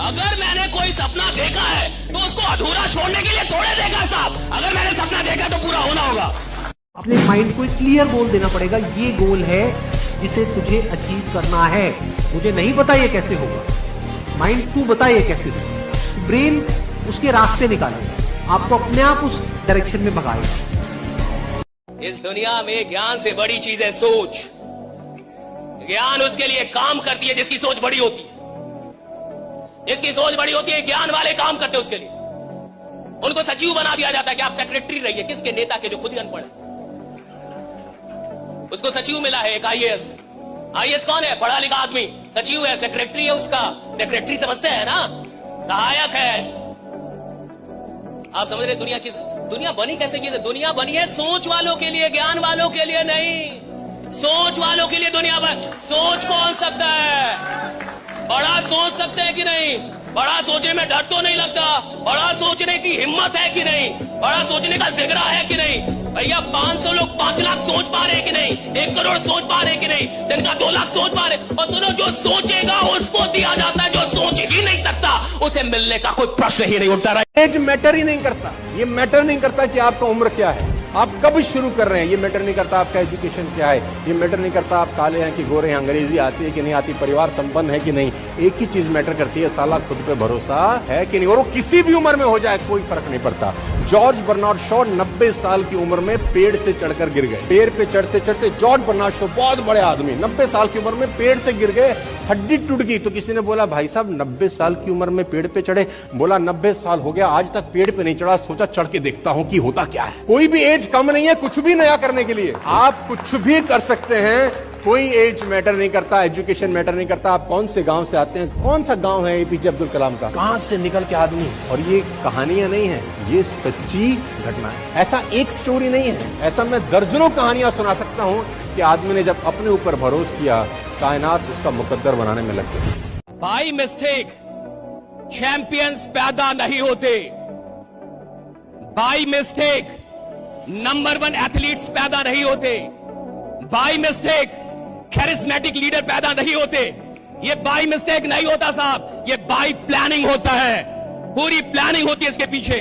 अगर मैंने कोई सपना देखा है तो उसको अधूरा छोड़ने के लिए थोड़े देखा साहब। अगर मैंने सपना देखा तो पूरा होना होगा। अपने माइंड को क्लियर गोल देना पड़ेगा, ये गोल है जिसे तुझे अचीव करना है। मुझे नहीं पता ये कैसे होगा, माइंड तू बता ये कैसे होगा। ब्रेन उसके रास्ते निकालेगा, आपको अपने आप उस डायरेक्शन में भगाएगा। इस दुनिया में ज्ञान से बड़ी चीज है सोच। ज्ञान उसके लिए काम करती है जिसकी सोच बड़ी होती है। जिसकी सोच बड़ी होती है, ज्ञान वाले काम करते हैं उसके लिए। उनको सचिव बना दिया जाता है कि आप सेक्रेटरी रहिए। किसके? नेता के, जो खुद ही अनपढ़ है। उसको सचिव मिला है एक आईएएस। आईएएस कौन है? पढ़ा लिखा आदमी। सचिव है, सेक्रेटरी है उसका। सेक्रेटरी समझते हैं ना, सहायक है। आप समझ रहे दुनिया बनी कैसे की? दुनिया बनी है सोच वालों के लिए, ज्ञान वालों के लिए नहीं। सोच वालों के लिए दुनिया बनी। सोच कौन सकता है? बड़ा सोच सकते हैं कि नहीं? बड़ा सोचने में डर तो नहीं लगता? बड़ा सोचने की हिम्मत है कि नहीं? बड़ा सोचने का जिगरा है कि नहीं? भैया 500 लोग 5 लाख सोच पा रहे हैं कि नहीं? 1 करोड़ सोच पा रहे हैं कि नहीं? दिन का 2 लाख सोच पा रहे। और सुनो, जो सोचेगा उसको दिया जाता है, जो सोच ही नहीं सकता उसे मिलने का कोई प्रश्न ही नहीं उठता। एज मैटर ही नहीं करता। ये मैटर नहीं करता कि आपका उम्र क्या है, आप कब शुरू कर रहे हैं। ये मैटर नहीं करता आपका एजुकेशन क्या है। ये मैटर नहीं करता आप काले हैं कि गोरे हैं, अंग्रेजी आती है कि नहीं आती, परिवार संपन्न है कि नहीं। एक ही चीज मैटर करती है, साला खुद पे भरोसा है कि नहीं। और वो किसी भी उम्र में हो जाए, कोई फर्क नहीं पड़ता। जॉर्ज बर्नार्ड शॉ 90 साल की उम्र में पेड़ से चढ़कर गिर गए। पेड़ पे चढ़ते चढ़ते जॉर्ज बर्नार्ड शॉ, बहुत बड़े आदमी, 90 साल की उम्र में पेड़ से गिर गए, हड्डी टूट गई। तो किसी ने बोला, भाई साहब 90 साल की उम्र में पेड़ पे चढ़े? बोला 90 साल हो गया, आज तक पेड़ पे नहीं चढ़ा, सोचा चढ़ के देखता हूं कि होता क्या है। कोई भी एज कम नहीं है कुछ भी नया करने के लिए। आप कुछ भी कर सकते हैं, कोई एज मैटर नहीं करता, एजुकेशन मैटर नहीं करता। आप कौन से गांव से आते हैं, कौन सा गांव है एपीजे अब्दुल कलाम का, कहां से निकल के आदमी। और ये कहानियां नहीं है, ये सच्ची घटना है। ऐसा एक स्टोरी नहीं है, ऐसा मैं दर्जनों कहानियां सुना सकता हूं कि आदमी ने जब अपने ऊपर भरोसा किया, कायनात उसका मुकद्दर बनाने में लग गई। बाय मिस्टेक चैंपियंस पैदा नहीं होते। बाय मिस्टेक नंबर 1 एथलीट्स पैदा नहीं होते। बाय मिस्टेक कैरिस्मेटिक लीडर पैदा नहीं होते। ये बाय मिस्टेक नहीं होता साहब, ये बाय प्लानिंग होता है। पूरी प्लानिंग होती है इसके पीछे।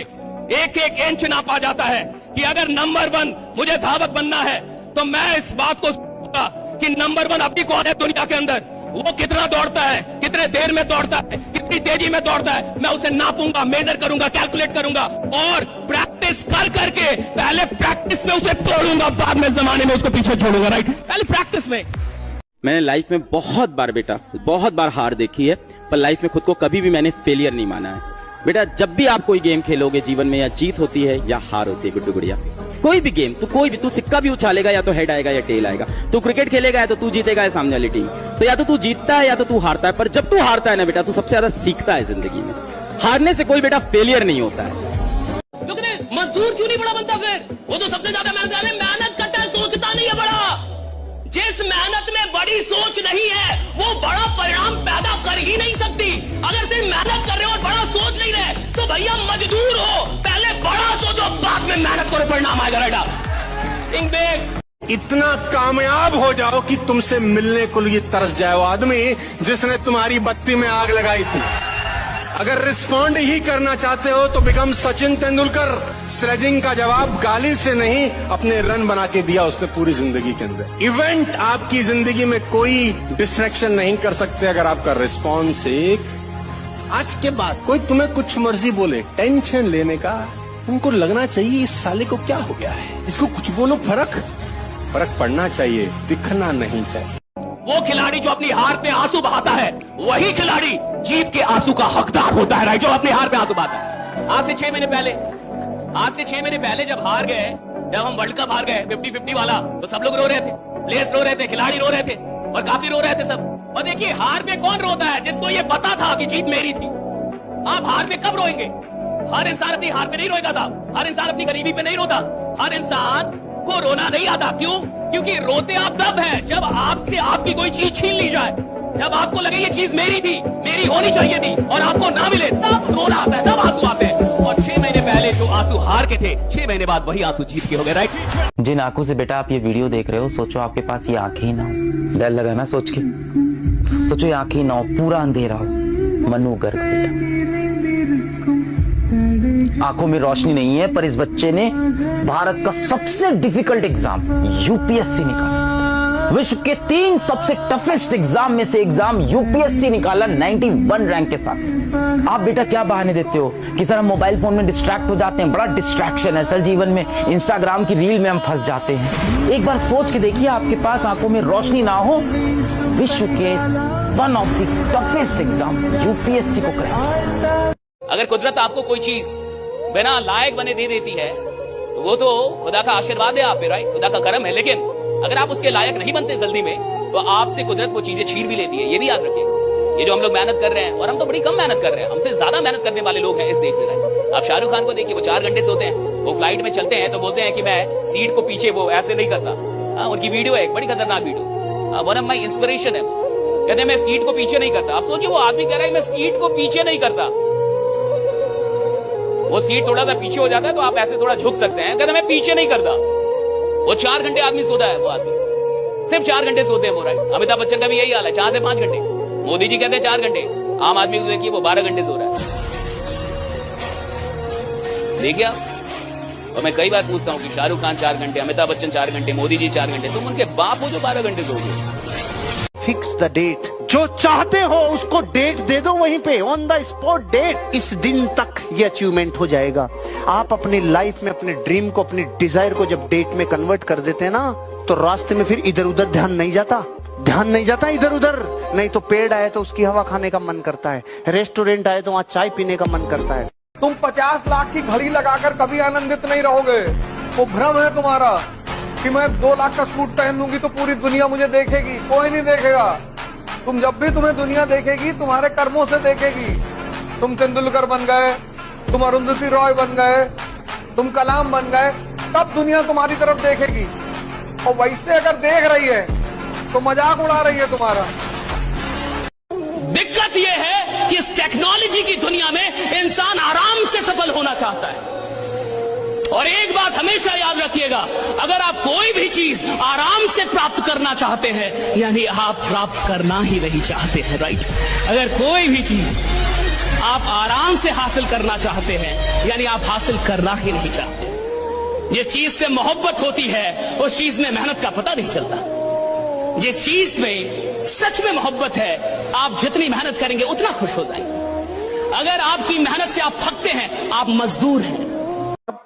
एक एक इंच नापा जाता है कि अगर नंबर 1 मुझे धावक बनना है तो मैं इस बात को सोचूंगा कि नंबर 1 अभी कौन है दुनिया के अंदर, वो कितना दौड़ता है, कितने देर में दौड़ता है, कितनी तेजी में दौड़ता है। मैं उसे नापूंगा, मेजर करूंगा, कैलकुलेट करूंगा और प्रैक्टिस कर करके पहले प्रैक्टिस में उसे तोड़ूंगा, बाद में जमाने में उसको पीछे छोड़ूंगा। राइट, पहले प्रैक्टिस में। मैंने लाइफ में बहुत बार बेटा, बहुत बार हार देखी है, पर लाइफ में खुद को कभी भी मैंने फेलियर नहीं माना है। बेटा जब भी आप कोई गेम खेलोगे जीवन में, या जीत होती है या हार होती है गुड्डू गुड़िया, कोई भी गेम, तू सिक्का भी उछालेगा, या तो हेड आएगा या टेल आएगा। तू क्रिकेट खेलेगा, या तो तू जीतेगा या सामने वाली टीम। तो या तो तू जीतता है या तो तू हारता है। पर जब तू हारता है ना बेटा, तू सबसे ज्यादा सीखता है जिंदगी में। हारने से कोई बेटा फेलियर नहीं होता है। मजदूर क्यों नहीं बड़ा बनता? फिर वो तो सबसे ज्यादा मेहनत करता है, सोचता नहीं है बड़ा। जिस मेहनत में बड़ी सोच नहीं है वो बड़ा परिणाम पैदा कर ही नहीं सकती। अगर तुम मेहनत कर रहे हो और बड़ा सोच नहीं रहे तो भैया मजदूर हो। पहले बड़ा सोचो, बाद में मेहनत करो, परिणाम आएगा। बेटा थिंक बिग। इतना कामयाब हो जाओ कि तुमसे मिलने को लिए तरस जाए वो आदमी जिसने तुम्हारी बत्ती में आग लगाई थी। अगर रिस्पॉन्ड ही करना चाहते हो तो बिकम सचिन तेंदुलकर। स्लेजिंग का जवाब गाली से नहीं, अपने रन बना के दिया उसने पूरी जिंदगी के अंदर। इवेंट आपकी जिंदगी में कोई डिस्ट्रैक्शन नहीं कर सकते अगर आपका रिस्पॉन्स एक। आज के बाद कोई तुम्हें कुछ मर्जी बोले, टेंशन लेने का उनको लगना चाहिए इस साले को क्या हो गया है, इसको कुछ बोलो, फर्क पड़ना चाहिए, दिखना नहीं चाहिए। वो खिलाड़ी जो अपनी हार पे आंसू बहाता है, वही खिलाड़ी जीत के आंसू का हकदार होता है। राइट, जो अपनी हार पे आंसू बहाता है। आज से 6 महीने पहले जब हार गए, जब हम वर्ल्ड कप हार गए 50-50 वाला, तो सब लोग रो रहे थे, प्लेयर्स रो रहे थे, खिलाड़ी रो रहे थे और काफी रो रहे थे सब। और देखिए हार में कौन रोता है? जिसको ये पता था कि जीत मेरी थी। आप हार में कब रोएंगे? हर इंसान अपनी हार पे नहीं रोएगा साहब। हर इंसान अपनी गरीबी पे नहीं रोता। हर इंसान को रोना नहीं आता। क्यों? क्योंकि रोते आप तब है जब आपसे आपकी कोई चीज छीन ली जाए, जब आपको लगे ये चीज मेरी थी, मेरी होनी चाहिए थी और आपको ना मिले, तब रोना आता है, तब आंसू आते हैं। और 6 महीने पहले जो आंसू हार के थे, 6 महीने बाद वही आंसू जीत के हो गए। राइट, जिन आंखों से बेटा आप ये वीडियो देख रहे हो, सोचो आपके पास ये आंखें ही ना हो। डर लगा ना सोच के? सोचो ये आंखें ना हो, पूरा अंधेरा हो, मनु गर्ग बेटा। आंखों में रोशनी नहीं है, पर इस बच्चे ने भारत का सबसे डिफिकल्ट एग्जाम यूपीएससी निकाला। विश्व के 3 सबसे टफेस्ट एग्जाम में से एग्जाम यूपीएससी निकाला 91 रैंक के साथ। आप बेटा क्या बहाने देते हो कि सर हम मोबाइल फोन में डिस्ट्रैक्ट हो जाते हैं, बड़ा डिस्ट्रैक्शन है सर जीवन में, इंस्टाग्राम की रील में हम फंस जाते हैं। एक बार सोच के देखिए, आपके पास आंखों में रोशनी ना हो, विश्व के one of the toughest exam UPSC को क्रैक। अगर कुदरत आपको कोई चीज बिना लायक बने दे देती है तो वो तो खुदा का आशीर्वाद है आप पे, राइट, खुदा का करम है। लेकिन अगर आप उसके लायक नहीं बनते जल्दी में तो आपसे कुदरत वो चीजें छीन भी लेती है। ये भी याद रखिए। ये जो हम लोग मेहनत कर रहे हैं, और हम तो बड़ी कम मेहनत कर रहे हैं, हमसे ज्यादा मेहनत करने वाले लोग हैं इस देश में, राइट। आप शाहरुख खान को देखिए, वो 4 घंटे सोते हैं, वो फ्लाइट में चलते हैं तो बोलते हैं कि मैं सीट को पीछे वो ऐसे नहीं करता। उनकी वीडियो है, एक बड़ी खतरनाक video, one of my inspiration है। कहते मैं सीट को पीछे नहीं करता। आप सोचिए, वो आदमी कह रहा है मैं सीट को पीछे नहीं करता। वो सीट थोड़ा सा पीछे हो जाता है तो आप ऐसे थोड़ा झुक सकते हैं, कहते मैं पीछे नहीं करता। वो 4 घंटे आदमी सोता है, वो आदमी सिर्फ 4 घंटे सोते हैं वो, राइट। अमिताभ बच्चन का भी यही हाल है, 4 से 5 घंटे। मोदी जी कहते हैं 4 घंटे, आम आदमी को देखिए वो 12 घंटे सो रहा है। देखिए आप, और मैं कई बार पूछता हूँ कि शाहरुख खान 4 घंटे, अमिताभ बच्चन 4 घंटे, मोदी जी 4 घंटे, तुम उनके बाप हो जो 12 घंटे सोओगे। फिक्स द डेट, जो चाहते हो उसको डेट दे दो, वहीं पे ऑन द स्पॉट डेट। इस दिन तक ये अचीवमेंट हो जाएगा। आप अपनी लाइफ में अपने ड्रीम को, अपनी डिजायर को जब डेट में कन्वर्ट कर देते हैं ना, तो रास्ते में फिर इधर उधर ध्यान नहीं जाता इधर उधर। नहीं तो पेड़ आए तो उसकी हवा खाने का मन करता है, रेस्टोरेंट आए तो वहाँ चाय पीने का मन करता है। तुम 50 लाख की घड़ी लगाकर कभी आनंदित नहीं रहोगे। वो भ्रम है तुम्हारा कि मैं 2 लाख का सूट पहन लूंगी तो पूरी दुनिया मुझे देखेगी। कोई नहीं देखेगा। तुम जब भी तुम्हें दुनिया देखेगी, तुम्हारे कर्मों से देखेगी। तुम तेंदुलकर बन गए, तुम अरुंधति रॉय बन गए, तुम कलाम बन गए, तब दुनिया तुम्हारी तरफ देखेगी। और वैसे अगर देख रही है तो मजाक उड़ा रही है तुम्हारा। दिक्कत यह है कि इस टेक्नोलॉजी की दुनिया में इंसान आराम से सफल होना चाहता है। और एक बात हमेशा याद रखिएगा, अगर आप कोई भी चीज आराम से प्राप्त करना चाहते हैं, यानी आप प्राप्त करना ही नहीं चाहते हैं, राइट। अगर कोई भी चीज आप आराम से हासिल करना चाहते हैं, यानी आप हासिल करना ही नहीं चाहते। जिस चीज से मोहब्बत होती है उस चीज में मेहनत का पता नहीं चलता। जिस चीज में सच में मोहब्बत है, आप जितनी मेहनत करेंगे उतना खुश हो जाएंगे। अगर आपकी मेहनत से आप थकते हैं, आप मजदूर हैं।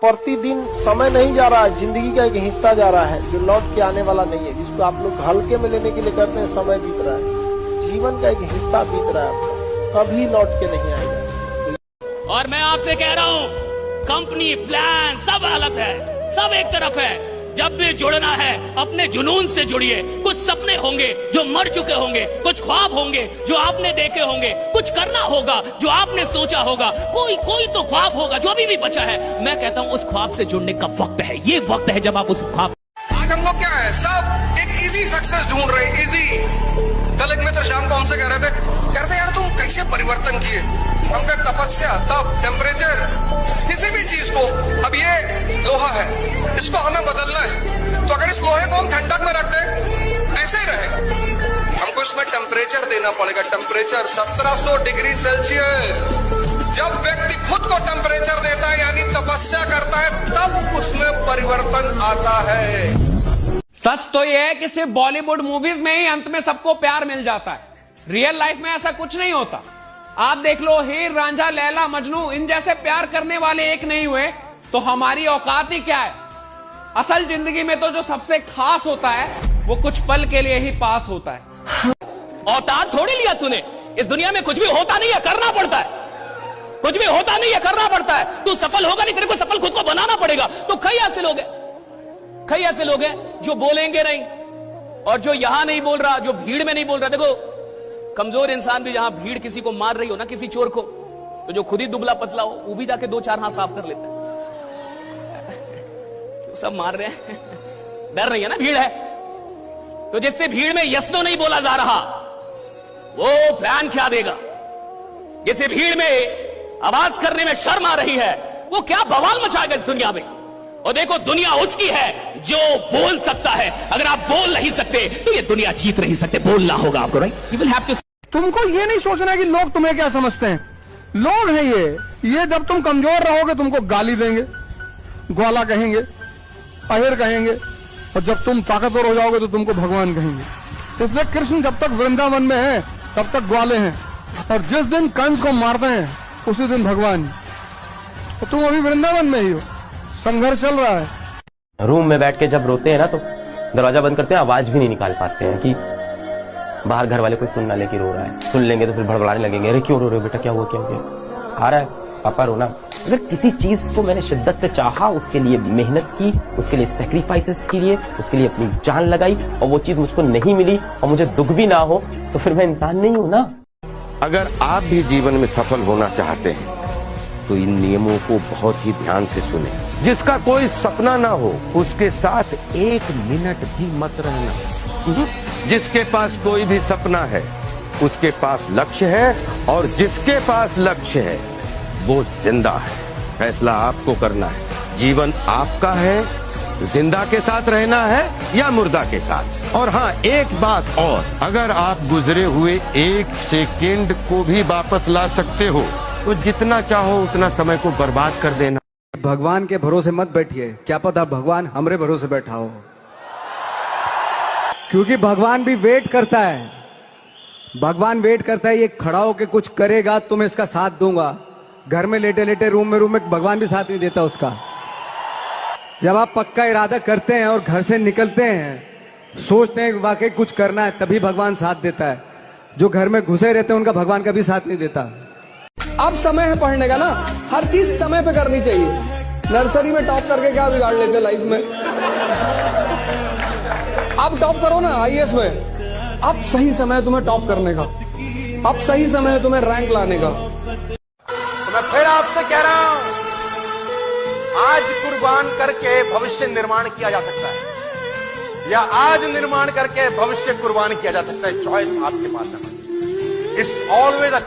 प्रतिदिन समय नहीं जा रहा है, जिंदगी का एक हिस्सा जा रहा है जो लौट के आने वाला नहीं है, जिसको आप लोग हल्के में लेने के लिए करते हैं। समय बीत रहा है, जीवन का एक हिस्सा बीत रहा है, कभी लौट के नहीं आएगा। और मैं आपसे कह रहा हूं, कंपनी प्लान सब अलग है, सब एक तरफ है। जब भी जुड़ना है अपने जुनून से जुड़िए। कुछ सपने होंगे जो मर चुके होंगे, कुछ ख्वाब होंगे जो आपने देखे होंगे, कुछ करना होगा जो आपने सोचा होगा, कोई तो ख्वाब होगा जो अभी भी बचा है। मैं कहता हूं उस ख्वाब से जुड़ने का वक्त है। ये वक्त है जब आप उस ख्वाब। आज हम लोग क्या है, सब एक इजी सक्सेस ढूंढ रहे हैं, इजी। कल एक मित्र शाम को हमसे कह रहे थे यार तुम कैसे परिवर्तन किए। हम कहे तपस्या, तप, टेम्परेचर, किसी भी चीज को। अब ये लोहा है, इसको हमें बदलना है, तो अगर इस लोहे को हम ठंडक में रख दें ऐसे ही रहेगा। हमको इसमें टेम्परेचर देना पड़ेगा। Temperature 1700 degree Celsius. जब व्यक्ति खुद को टेम्परेचर देता है यानी तपस्या करता है, तब उसमें परिवर्तन आता है। सच तो यह है कि सिर्फ बॉलीवुड मूवीज में ही अंत में सबको प्यार मिल जाता है। रियल लाइफ में ऐसा कुछ नहीं होता। आप देख लो, हीर रांझा, लैला मजनू, इन जैसे प्यार करने वाले एक नहीं हुए तो हमारी औकात ही क्या है। असल जिंदगी में तो जो सबसे खास होता है वो कुछ पल के लिए ही पास होता है। औकात थोड़ी लिया तूने। इस दुनिया में कुछ भी होता नहीं है, करना पड़ता है। कुछ भी होता नहीं है, करना पड़ता है। तू सफल होगा नहीं, तेरे को सफल खुद को बनाना पड़ेगा। तो कई ऐसे लोग हैं जो बोलेंगे नहीं, और जो यहां नहीं बोल रहा, जो भीड़ में नहीं बोल रहा। देखो, कमजोर इंसान भी जहां भीड़ किसी को मार रही हो ना, किसी चोर को, तो जो खुद ही दुबला पतला हो वो भी जाके 2-4 हाथ साफ कर लेता है। सब मार रहे हैं, डर रही है ना, भीड़ है। तो जिससे भीड़ में यस नो नहीं बोला जा रहा, वो प्लान क्या देगा। जिसे भीड़ में आवाज करने में शर्म आ रही है, वो क्या बवाल मचाएगा इस दुनिया में। और देखो, दुनिया उसकी है जो बोल सकता है। अगर आप बोल नहीं सकते तो ये दुनिया जीत नहीं सकते। बोलना होगा आपको, right. You will have to तुमको ये नहीं सोचना कि लोग तुम्हें क्या समझते हैं। लोग हैं ये जब तुम कमजोर रहोगे तुमको गाली देंगे, ग्वाला कहेंगे, अहिर कहेंगे, और जब तुम ताकतवर हो जाओगे तो तुमको भगवान कहेंगे। इसलिए कृष्ण जब तक वृंदावन में है तब तक ग्वाले हैं, और जिस दिन कंस को मारते हैं उसी दिन भगवान। तो तुम अभी वृंदावन में ही हो, संघर्ष चल रहा है। रूम में बैठ के जब रोते हैं ना तो दरवाजा बंद करते हैं, आवाज भी नहीं निकाल पाते हैं कि बाहर घर वाले कोई सुन ना ले कि रो रहा है। सुन लेंगे तो फिर भड़बड़ाने लगेंगे, अरे क्यों रो रहे हो बेटा, क्या हुआ क्या हुआ, आ रहा है पापा रोना। अगर किसी चीज को मैंने शिद्दत से चाहा, उसके लिए मेहनत की, उसके लिए सैक्रिफाइसेस किए, उसके लिए अपनी जान लगाई, और वो चीज मुझको नहीं मिली और मुझे दुख भी ना हो, तो फिर मैं इंसान नहीं हूं ना। अगर आप भी जीवन में सफल होना चाहते हैं तो इन नियमों को बहुत ही ध्यान से सुने। जिसका कोई सपना ना हो उसके साथ 1 मिनट भी मत रहना। जिसके पास कोई भी सपना है उसके पास लक्ष्य है, और जिसके पास लक्ष्य है वो जिंदा है। फैसला आपको करना है, जीवन आपका है, जिंदा के साथ रहना है या मुर्दा के साथ। और हाँ, एक बात और, अगर आप गुजरे हुए 1 सेकेंड को भी वापस ला सकते हो तो जितना चाहो उतना समय को बर्बाद कर देना। भगवान के भरोसे मत बैठिए, क्या पता भगवान हमरे भरोसे बैठा हो, क्योंकि भगवान भी वेट करता है। भगवान वेट करता है, ये खड़ा होके कुछ करेगा तो मैं इसका साथ दूंगा। घर में लेटे लेटे रूम में भगवान भी साथ नहीं देता उसका। जब आप पक्का इरादा करते हैं और घर से निकलते हैं, सोचते हैं वाकई कुछ करना है, तभी भगवान साथ देता है। जो घर में घुसे रहते हैं उनका भगवान कभी साथ नहीं देता। अब समय है पढ़ने का ना, हर चीज समय पे करनी चाहिए। नर्सरी में टॉप करके क्या बिगाड़ लेते लाइफ में। अब टॉप करो ना आईएएस में, अब सही समय है तुम्हें टॉप करने का, अब सही समय है तुम्हें रैंक लाने का। तो मैं फिर आपसे कह रहा हूं, आज कुर्बान करके भविष्य निर्माण किया जा सकता है, या आज निर्माण करके भविष्य कुर्बान किया जा सकता है। चॉइस आपके पास है। It's always a.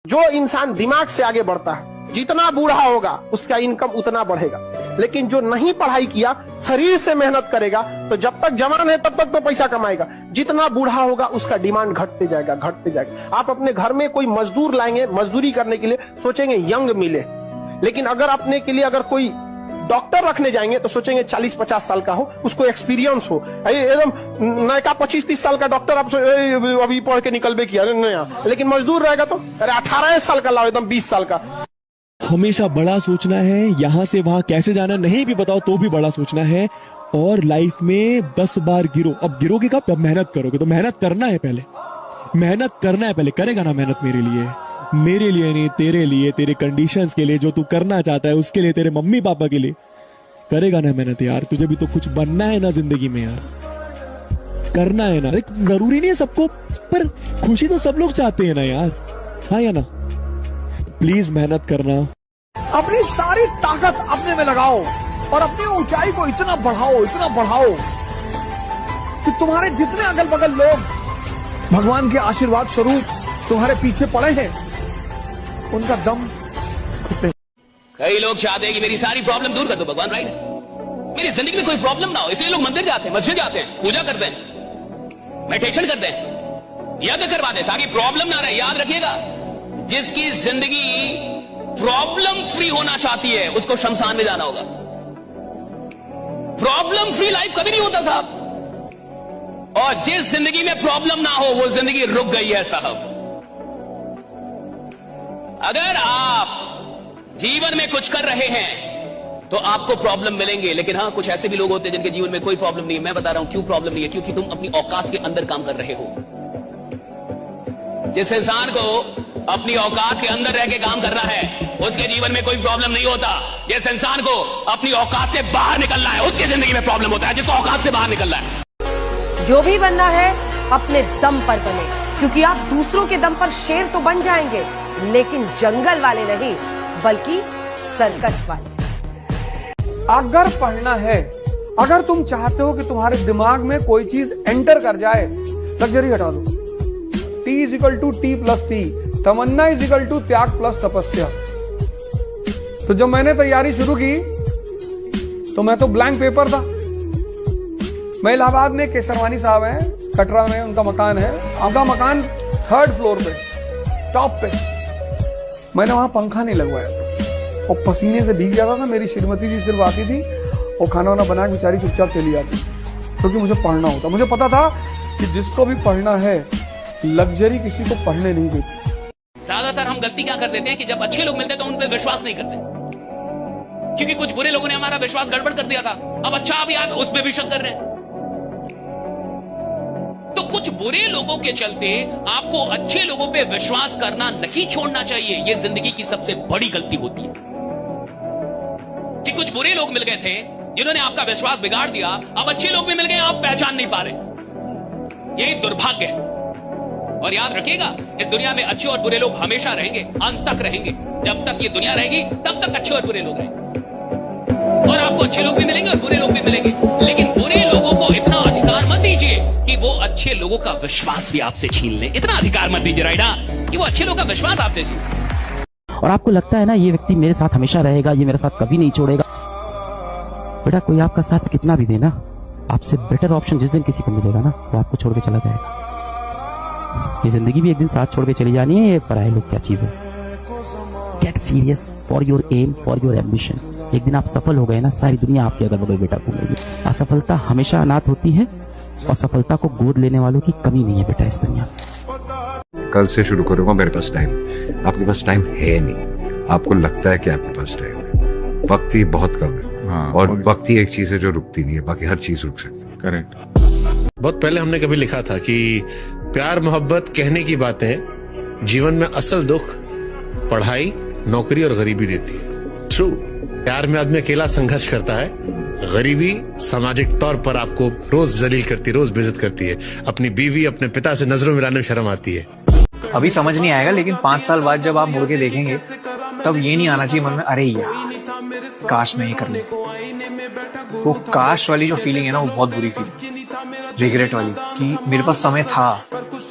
जो इंसान दिमाग से आगे बढ़ता है, जितना बूढ़ा होगा उसका इनकम उतना बढ़ेगा। लेकिन जो नहीं पढ़ाई किया, शरीर से मेहनत करेगा, तो जब तक जवान है तब तक तो पैसा कमाएगा। जितना बूढ़ा होगा उसका डिमांड घटते जाएगा, घटते जाएगा। आप अपने घर में कोई मजदूर लाएंगे, मजदूरी करने के लिए सोचेंगे यंग मिले, लेकिन अगर अपने के लिए अगर कोई डॉक्टर रखने जाएंगे तो सोचेंगे 40-50 साल का हो, उसको एक्सपीरियंस हो। एकदम नया 25-30 साल का डॉक्टर आप अभी पढ़ के निकल किया नया, लेकिन मजदूर रहेगा तो अरे 18 साल का लाओ, एकदम 20 साल का। हमेशा बड़ा सोचना है, यहां से वहां कैसे जाना नहीं भी बताओ तो भी बड़ा सोचना है। और लाइफ में 10 बार गिरो। अब गिरोगे कब? अब मेहनत करोगे तो मेहनत करना है, पहले मेहनत करना है। पहले करेगा ना मेहनत मेरे लिए, मेरे लिए नहीं, तेरे लिए, तेरे कंडीशंस के लिए, जो तू करना चाहता है उसके लिए, तेरे मम्मी पापा के लिए करेगा ना मेहनत यार। तुझे भी तो कुछ बनना है ना जिंदगी में यार, करना है ना। जरूरी नहीं है सबको, पर खुशी तो सब लोग चाहते हैं ना यार, हाँ या ना। प्लीज मेहनत करना, अपनी सारी ताकत अपने में लगाओ और अपनी ऊंचाई को इतना बढ़ाओ कि तुम्हारे जितने अगल बगल लोग भगवान के आशीर्वाद स्वरूप तुम्हारे पीछे पड़े हैं, उनका दम घुटे। कई लोग चाहते हैं कि मेरी सारी प्रॉब्लम दूर कर दो भगवान, राइट? मेरी जिंदगी में कोई प्रॉब्लम ना हो, इसलिए लोग मंदिर जाते हैं, मस्जिद जाते हैं, पूजा करते हैं, मेडिटेशन करते हैं, यज्ञ करवाते हैं ताकि प्रॉब्लम ना रहे। याद रखिएगा, जिसकी जिंदगी प्रॉब्लम फ्री होना चाहती है उसको शमशान में जाना होगा। प्रॉब्लम फ्री लाइफ कभी नहीं होता साहब, और जिस जिंदगी में प्रॉब्लम ना हो वो जिंदगी रुक गई है साहब। अगर आप जीवन में कुछ कर रहे हैं तो आपको प्रॉब्लम मिलेंगे, लेकिन हाँ, कुछ ऐसे भी लोग होते हैं जिनके जीवन में कोई प्रॉब्लम नहीं है। मैं बता रहा हूं क्यों प्रॉब्लम नहीं है, क्योंकि तुम अपनी औकात के अंदर काम कर रहे हो। जिस इंसान को अपनी औकात के अंदर रह के काम करना है उसके जीवन में कोई प्रॉब्लम नहीं होता। जिस इंसान को अपनी औकात से बाहर निकलना है उसकी जिंदगी में प्रॉब्लम होता है, जिसको औकात से बाहर निकलना है। जो भी बनना है अपने दम पर बने, क्योंकि आप दूसरों के दम पर शेर तो बन जाएंगे, लेकिन जंगल वाले नहीं, बल्कि सर्कस वाले। अगर पढ़ना है, अगर तुम चाहते हो कि तुम्हारे दिमाग में कोई चीज एंटर कर जाए, लग्जरी हटा दो। T=T+T, तमन्ना = त्याग प्लस तपस्या। तो जब मैंने तैयारी शुरू की तो मैं तो ब्लैंक पेपर था। मैं इलाहाबाद में, केसरवानी साहब हैं, कटरा में उनका मकान है। उनका मकान 3rd फ्लोर पे, टॉप पे। मैंने वहां पंखा नहीं लगवाया और पसीने से भीग जाता था। मेरी श्रीमती जी सिर्फ आती थी और खाना वाना बना के बेचारी चुपचाप चली जाती, क्योंकि मुझे पढ़ना होता। मुझे पता था कि जिसको भी पढ़ना है, लग्जरी किसी को पढ़ने नहीं देती। ज्यादातर हम गलती क्या कर देते हैं कि जब अच्छे लोग मिलते हैं तो उन पर विश्वास नहीं करते, क्योंकि कुछ बुरे लोगों ने हमारा विश्वास गड़बड़ कर दिया था। अब अच्छा भी आप उसमें भी शक कर रहे हैं। तो कुछ बुरे लोगों के चलते आपको अच्छे लोगों पे विश्वास करना नहीं छोड़ना चाहिए। यह जिंदगी की सबसे बड़ी गलती होती है कि कुछ बुरे लोग मिल गए थे जिन्होंने आपका विश्वास बिगाड़ दिया। अब अच्छे लोग भी मिल गए, आप पहचान नहीं पा रहे। यही दुर्भाग्य है। और याद रखिएगा, इस दुनिया में अच्छे और बुरे लोग हमेशा रहेंगे, अंत तक रहेंगे। जब तक ये दुनिया रहेगी तब तक अच्छे और बुरे लोग रहेंगे, और आपको अच्छे लोग भी मिलेंगे और बुरे लोग भी मिलेंगे। लेकिन बुरे लोगों को इतना अधिकार मत दीजिए कि वो अच्छे लोगों का विश्वास भी आपसे छीन ले। इतना अधिकार मत दीजिए राइडा कि वो अच्छे लोगों का विश्वास आपसे छीन। और आपको लगता है ना ये व्यक्ति मेरे साथ हमेशा रहेगा, ये मेरे साथ कभी नहीं छोड़ेगा। बेटा, कोई आपका साथ कितना भी देना, आपसे बेटर ऑप्शन जिस दिन किसी को मिलेगा ना, वो आपको छोड़ के चला जाएगा। ये जिंदगी भी एक दिन साथ छोड़ के चली जानी है। ये पराये लोग क्या चीज है। Get serious for your aim, for your ambition. एक दिन आप सफल हो गए ना, सारी दुनिया आपके अगल बगल बेटा घूमेगी। असफलता हमेशा अनाथ होती है और सफलता को गोद लेने वालों की कमी नहीं है बेटा इस दुनिया में। कल से शुरू करूंगा मेरे पास टाइम। आपके पास टाइम है नहीं, आपको लगता है कि आपके पास टाइम है। वक्त ही बहुत कम है। हाँ, और वक्त ही एक चीज है जो रुकती नहीं है, बाकी हर चीज रुक सकती है। करेक्ट। बहुत पहले हमने कभी लिखा था कि प्यार मोहब्बत कहने की बातें, जीवन में असल दुख पढ़ाई, नौकरी और गरीबी देती है। ट्रू। प्यार में आदमी अकेला संघर्ष करता है, गरीबी सामाजिक तौर पर आपको रोज जलील करती है, रोज बेइज्जत करती है। अपनी बीवी, अपने पिता से नजरों मिलाने में शर्म आती है। अभी समझ नहीं आएगा, लेकिन 5 साल बाद जब आप मुड़ के देखेंगे तब ये नहीं आना चाहिए मन में, अरे यार काश मैं ये कर ले। वो काश वाली जो फीलिंग है ना, वो बहुत बुरी फीलिंग, रिग्रेट वाली, कि मेरे पास समय था,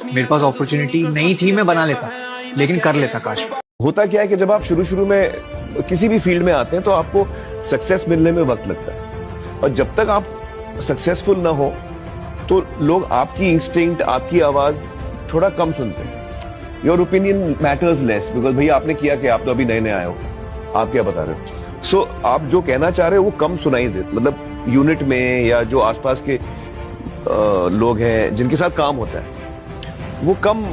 मेरे पास अपॉर्चुनिटी नहीं थी, मैं बना लेता, लेकिन कर लेता काश। होता क्या है कि जब आप शुरू में किसी भी फील्ड में आते हैं तो आपको सक्सेस मिलने में वक्त लगता है, और जब तक आप सक्सेसफुल ना हो तो लोग आपकी इंस्टिंक्ट, आपकी आवाज थोड़ा कम सुनते हैं। Your opinion matters less, because भैया आपने किया कि आप तो अभी नए नए आए हो, आप क्या बता रहे हो। सो आप जो कहना चाह रहे हो वो कम सुनाई दे, मतलब यूनिट में या जो आसपास के लोग हैं जिनके साथ काम होता है वो कम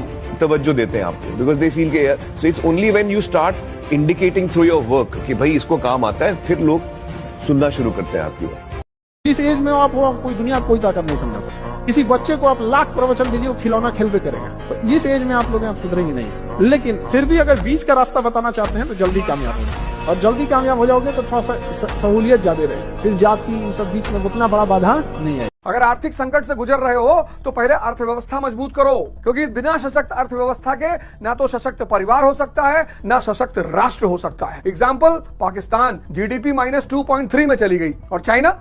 तवज्जो देते हैं आपको, बिकॉज दे फील के so it's only when you start indicating through your work कि भाई इसको काम आता है, फिर लोग सुनना शुरू करते हैं आपकी बात। इस एज में आप कोई दुनिया कोई ताकत नहीं समझा सकता। किसी बच्चे को आप लाख प्रवचन दीजिए, वो खिलौना खेल पे करेगा। तो जिस एज में आप लोग आप सुधरेंगे नहीं, लेकिन फिर भी अगर बीच का रास्ता बताना चाहते हैं तो जल्दी कामयाब हो, और जल्दी कामयाब हो जाओगे तो थोड़ा सा सहूलियत ज्यादा रहे, फिर जाति सब बीच में उतना बड़ा बाधा नहीं है। अगर आर्थिक संकट से गुजर रहे हो तो पहले अर्थव्यवस्था मजबूत करो, क्योंकि बिना सशक्त अर्थव्यवस्था के ना तो सशक्त परिवार हो सकता है, ना सशक्त राष्ट्र हो सकता है। एग्जाम्पल, पाकिस्तान जीडीपी -2.3 में चली गई, और चाइना।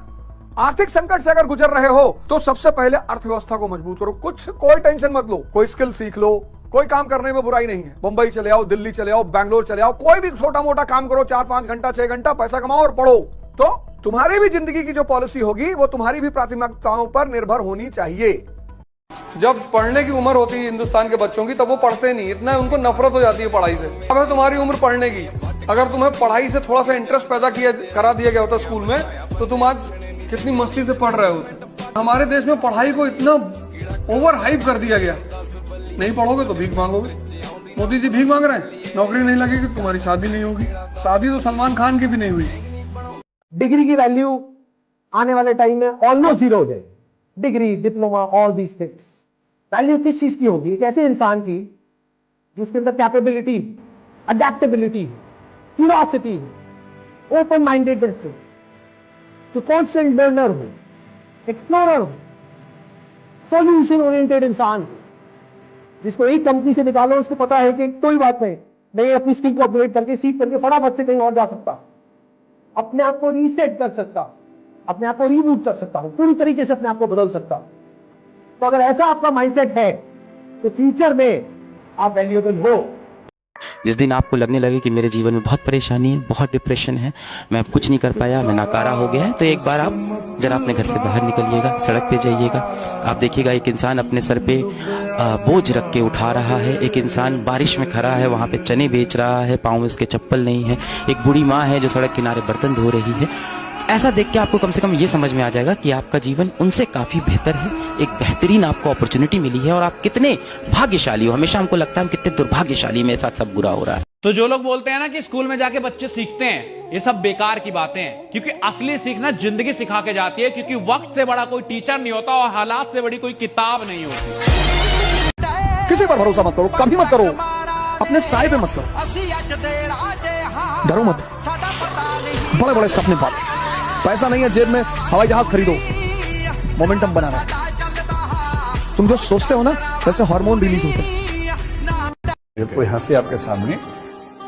आर्थिक संकट से अगर गुजर रहे हो तो सबसे पहले अर्थव्यवस्था को मजबूत करो। कोई टेंशन मत लो, कोई स्किल सीख लो, कोई काम करने में बुराई नहीं है। मुंबई चले आओ, दिल्ली चले आओ, बैंगलोर चले आओ, कोई भी छोटा मोटा काम करो, 4-5 घंटा 6 घंटा पैसा कमाओ और पढ़ो। तो तुम्हारी भी जिंदगी की जो पॉलिसी होगी वो तुम्हारी भी प्राथमिकताओं पर निर्भर होनी चाहिए। जब पढ़ने की उम्र होती है हिंदुस्तान के बच्चों की, तब वो पढ़ते नहीं, इतना उनको नफरत हो जाती है पढ़ाई से। अब है तुम्हारी उम्र पढ़ने की, अगर तुम्हें पढ़ाई से थोड़ा सा इंटरेस्ट पैदा करा दिया गया होता स्कूल में, तो तुम आज कितनी मस्ती से पढ़ रहे होते। हमारे देश में पढ़ाई को इतना ओवर हाइप कर दिया गया, नहीं पढ़ोगे तो भीख मांगोगे। मोदी जी भीख मांग रहे हैं, नौकरी नहीं लगेगी तुम्हारी शादी नहीं होगी। शादी तो सलमान खान की भी नहीं हुई। डिग्री की वैल्यू आने वाले टाइम में ऑलमोस्ट जीरो हो जाएगी। Degree, diploma, all these things value किस चीज की होगी? एक ऐसे इंसान की जिसके अंदर capability, adaptability, curiosity, open mindedness हो, जो कॉन्स्टेंट लर्नर हो, एक्सप्लोरर हो, सॉल्यूशन ओरिएंटेड इंसान हो, जिसको एक कंपनी से निकालो उसको पता है कि कोई बात नहीं, मैं अपनी स्किल को अपग्रेड करके सीख करके फटाफट से कहीं और जा सकता, अपने आप को रीसेट कर सकता, अपने आप को रीबूट कर सकता हूं, पूरी तरीके से अपने आप को बदल सकता। तो अगर ऐसा आपका माइंडसेट है तो फ्यूचर में आप वैल्यूएबल हो। जिस दिन आपको लगने लगे कि मेरे जीवन में बहुत परेशानी है, बहुत डिप्रेशन है, मैं अब कुछ नहीं कर पाया, मैं नाकारा हो गया है, तो एक बार आप जरा अपने घर से बाहर निकलिएगा, सड़क पे जाइएगा। आप देखिएगा एक इंसान अपने सर पे बोझ रख के उठा रहा है, एक इंसान बारिश में खड़ा है, वहाँ पे चने बेच रहा है, पाँव में उसके चप्पल नहीं है, एक बूढ़ी माँ है जो सड़क किनारे बर्तन धो रही है। ऐसा देख के आपको कम से कम ये समझ में आ जाएगा कि आपका जीवन उनसे काफी बेहतर है, एक बेहतरीन आपको अपॉर्चुनिटी मिली है और आप कितने भाग्यशाली हो। हमेशा हमको लगता है हम कितने दुर्भाग्यशाली, मेरे साथ सब बुरा हो रहा है। तो जो लोग बोलते हैं ना कि स्कूल में जाके बच्चे सीखते हैं, ये सब बेकार की बातें हैं, क्योंकि असली सीखना जिंदगी सिखा के जाती है, क्योंकि वक्त से बड़ा कोई टीचर नहीं होता और हालात से बड़ी कोई किताब नहीं होती। किसी पर भरोसा मत करो, कभी मत करो, अपने साए पे मत करो, डरो मत। बड़े बड़े सपने पालो, पैसा नहीं है जेब में, हवाई जहाज खरीदो, मोमेंटम बनाना है। तुम जो सोचते हो ना वैसे हार्मोन रिलीज होते हैं। जब कोई हंसे आपके सामने,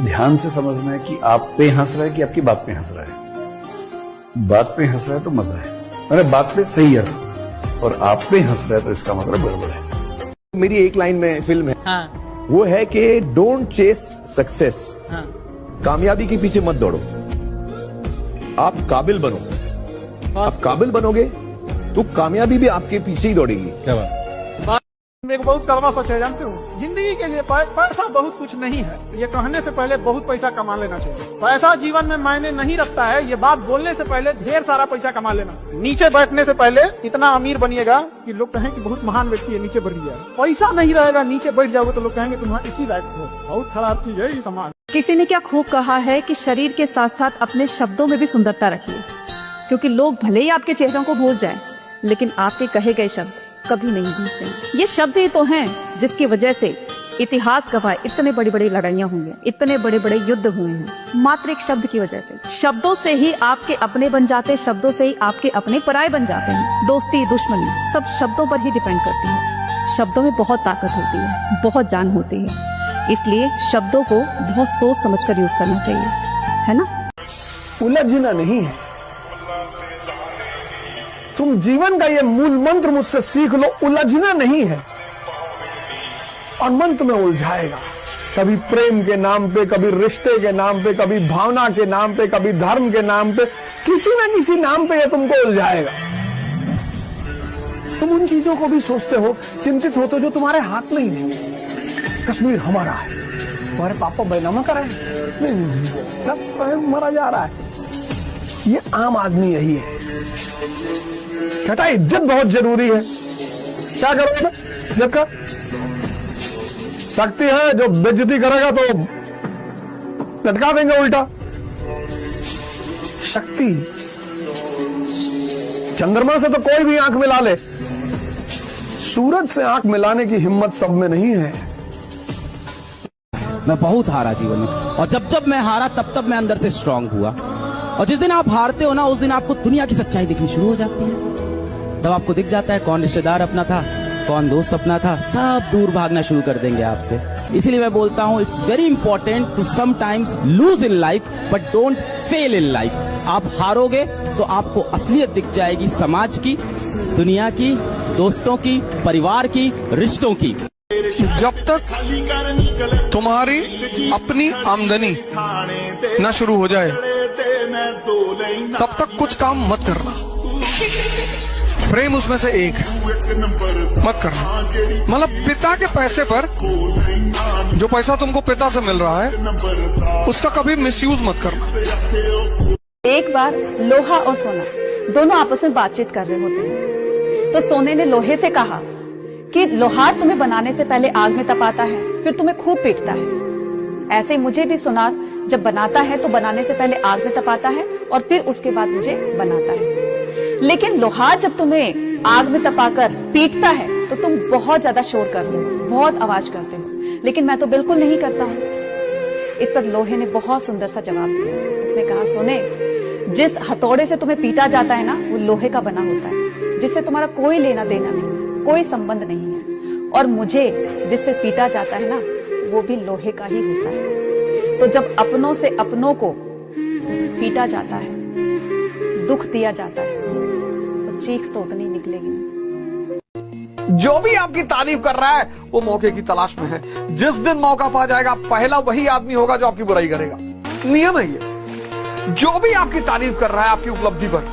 ध्यान से समझना है कि आप पे हंस रहा है कि आपकी बात पे हंस रहा है। बात पे हंस रहा है तो मजा है, मैंने बात पे सही अर्थ, और आप पे हंस रहा है तो इसका मतलब गड़बड़ है। मेरी एक लाइन में फिल्म है, हाँ। वो है कि डोंट चेस सक्सेस, हाँ। कामयाबी के पीछे मत दौड़ो, आप काबिल बनो। आप काबिल बनोगे तो कामयाबी भी आपके पीछे ही दौड़ेगी। क्या बात? एक बहुत कड़वा सच है, जानते हो, जिंदगी के लिए पैसा बहुत कुछ नहीं है, ये कहने से पहले बहुत पैसा कमा लेना चाहिए। पैसा जीवन में मायने नहीं रखता है, ये बात बोलने से पहले ढेर सारा पैसा कमा लेना। नीचे बैठने से पहले इतना अमीर बनिएगा कि लोग कहें कि बहुत महान व्यक्ति है, नीचे बैठ गया। पैसा नहीं रहेगा, नीचे बैठ जाओगे तो लोग कहेंगे तुम इसी लायक हो। बहुत खराब चीज है ये समाज। किसी ने क्या खूब कहा है कि शरीर के साथ साथ अपने शब्दों में भी सुंदरता रखिए, क्योंकि लोग भले ही आपके चेहरों को भूल जाएं, लेकिन आपके कहे गए शब्द कभी नहीं भूलते। ये शब्द ही तो हैं जिसकी वजह से इतिहास गवाह इतने बड़ी बड़ी लड़ाइयाँ हुई हैं, इतने बड़े बड़े युद्ध हुए हैं, मात्र एक शब्द की वजह से। शब्दों से ही आपके अपने बन जाते हैं, शब्दों से ही आपके अपने पराये बन जाते हैं। दोस्ती दुश्मनी सब शब्दों पर ही डिपेंड करती है। शब्दों में बहुत ताकत होती है, बहुत जान होती है, इसलिए शब्दों को बहुत सोच समझकर यूज करना चाहिए, है ना। उलझना नहीं है, तुम जीवन का ये मूल मंत्र मुझसे सीख लो, उलझना नहीं है। और मंत्र में उलझाएगा, कभी प्रेम के नाम पे, कभी रिश्ते के नाम पे, कभी भावना के नाम पे, कभी धर्म के नाम पे, किसी ना किसी नाम पे ये तुमको उलझाएगा। तुम उन चीजों को भी सोचते हो, चिंतित होते हो जो तुम्हारे हाथ में ही नहीं। कश्मीर हमारा है, तुम्हारे पापा बैनामा कर रहे हैं, नहीं, मरा जा रहा है। ये आम आदमी यही है, कहता है इज्जत बहुत जरूरी है। क्या करोगे इज्जत का? शक्ति है, जो बेइज्जती करेगा तो लटका देंगे उल्टा। शक्ति, चंद्रमा से तो कोई भी आंख मिला ले, सूरज से आंख मिलाने की हिम्मत सब में नहीं है। मैं बहुत हारा जीवन में, और जब जब मैं हारा तब तब मैं अंदर से स्ट्रांग हुआ। और जिस दिन आप हारते हो ना, उस दिन आपको दुनिया की सच्चाई दिखनी शुरू हो जाती है। तब आपको दिख जाता है कौन रिश्तेदार अपना था, कौन दोस्त अपना था, सब दूर भागना शुरू कर देंगे आपसे। इसीलिए मैं बोलता हूँ, it's very important to sometimes lose in life but don't fail in life. आप हारोगे तो आपको असलियत दिख जाएगी, समाज की, दुनिया की, दोस्तों की, परिवार की, रिश्तों की। जब तक तुम्हारी अपनी आमदनी न शुरू हो जाए तब तक कुछ काम मत करना। प्रेम उसमें से एक है, मत करना। मतलब पिता के पैसे पर, जो पैसा तुमको पिता से मिल रहा है, उसका कभी मिसयूज मत करना। एक बार लोहा और सोना दोनों आपस में बातचीत कर रहे होते हैं, तो सोने ने लोहे से कहा कि लोहार तुम्हें बनाने से पहले आग में तपाता है, फिर तुम्हें खूब पीटता है। ऐसे मुझे भी सुनार जब बनाता है तो बनाने से पहले आग में तपाता है और फिर उसके बाद मुझे बनाता है। लेकिन लोहार जब तुम्हें आग में तपाकर पीटता है तो तुम बहुत ज्यादा शोर करते हो, बहुत आवाज करते हो, लेकिन मैं तो बिल्कुल नहीं करता हूँ। इस पर लोहे ने बहुत सुंदर सा जवाब दिया। उसने कहा, सोने, जिस हथौड़े से तुम्हें पीटा जाता है ना, वो लोहे का बना होता है, जिससे तुम्हारा कोई लेना देना नहीं है, कोई संबंध नहीं है। और मुझे जिससे पीटा जाता है ना, वो भी लोहे का ही होता है। तो जब अपनों से अपनों को पीटा जाता है, दुख दिया जाता है, तो चीख तो उतनी निकलेगी। जो भी आपकी तारीफ कर रहा है वो मौके की तलाश में है। जिस दिन मौका पा जाएगा पहला वही आदमी होगा जो आपकी बुराई करेगा। नियम है ये। जो भी आपकी तारीफ कर रहा है आपकी उपलब्धि पर,